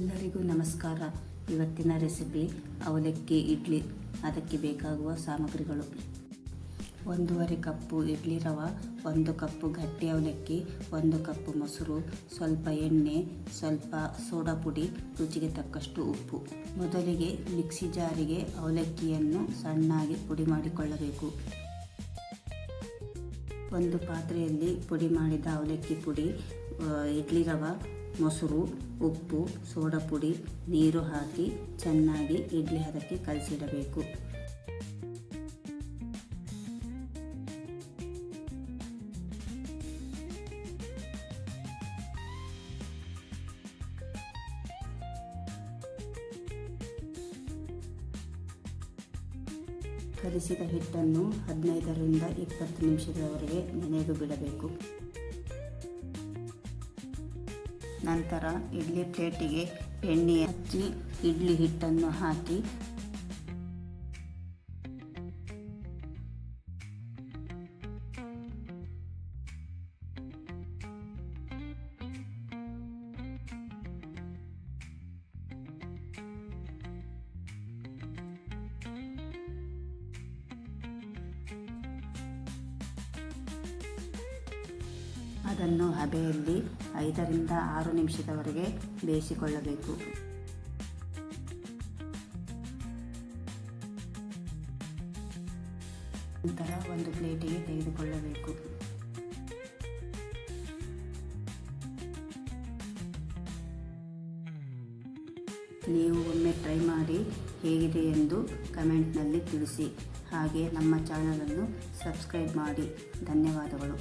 ಎಲ್ಲರಿಗೂ ನಮಸ್ಕಾರ. ಇವತ್ತಿನ ರೆಸಿಪಿ ಅವಲಕ್ಕಿ ಇಡ್ಲಿ. ಅದಕ್ಕೆ ಬೇಕಾಗುವ ಸಾಮಗ್ರಿಗಳು: 1.5 ಕಪ್ಪು ಇಡ್ಲಿ ರವೆ, 1 ಕಪ್ಪು ಗಟ್ಟಿ ಅವಲಕ್ಕಿ, 1 ಕಪ್ಪು ಮೊಸರು, ಸ್ವಲ್ಪ ಎಣ್ಣೆ, ಸ್ವಲ್ಪ ಸೋಡಾ ಪುಡಿ, ರುಚಿಗೆ ತಕ್ಕಷ್ಟು ಉಪ್ಪು. ಮೊದಲಿಗೆ ಮಿಕ್ಸಿ ಜಾರಿಗೆ ಅವಲಕ್ಕಿಯನ್ನು ಸಣ್ಣಾಗಿ ಪುಡಿ ಮಾಡಿಕೊಳ್ಳಬೇಕು. ಒಂದು ಪಾತ್ರೆಯಲ್ಲಿ ಪುಡಿ ಮಾಡಿದ ಅವಲಕ್ಕಿ ಪುಡಿ, ಇಡ್ಲಿ ರವೆ, ಮೊಸರು, ಉಪ್ಪು, ಸೋಡಾ ಪುಡಿ, ನೀರು ಹಾಕಿ ಚೆನ್ನಾಗಿ ಇಡ್ಲಿ ಹದಕ್ಕೆ ಕಲಸಿಡಬೇಕು. ಕಲಿಸಿದ ಹಿಟ್ಟನ್ನು 15 ರಿಂದ 20 ನಿಮಿಷದವರೆಗೆ ನೆನೆಯಲು ಬಿಡಬೇಕು. ನಂತರ ಇಡ್ಲಿ ಪ್ಲೇಟಿಗೆ ಎಣ್ಣೆ ಹಚ್ಚಿ ಇಡ್ಲಿ ಹಿಟ್ಟನ್ನು ಹಾಕಿ ಅದನ್ನು ಹಬೆಯಲ್ಲಿ 5 ರಿಂದ 6 ನಿಮಿಷದವರೆಗೆ ಬೇಯಿಸಿಕೊಳ್ಳಬೇಕು. ನಂತರ ಒಂದು ಪ್ಲೇಟಿಗೆ ತೆಗೆದುಕೊಳ್ಳಬೇಕು. ನೀವು ಒಮ್ಮೆ ಟ್ರೈ ಮಾಡಿ ಹೇಗಿದೆ ಎಂದು ಕಮೆಂಟ್ನಲ್ಲಿ ತಿಳಿಸಿ. ಹಾಗೆ ನಮ್ಮ ಚಾನಲನ್ನು ಸಬ್ಸ್ಕ್ರೈಬ್ ಮಾಡಿ. ಧನ್ಯವಾದಗಳು.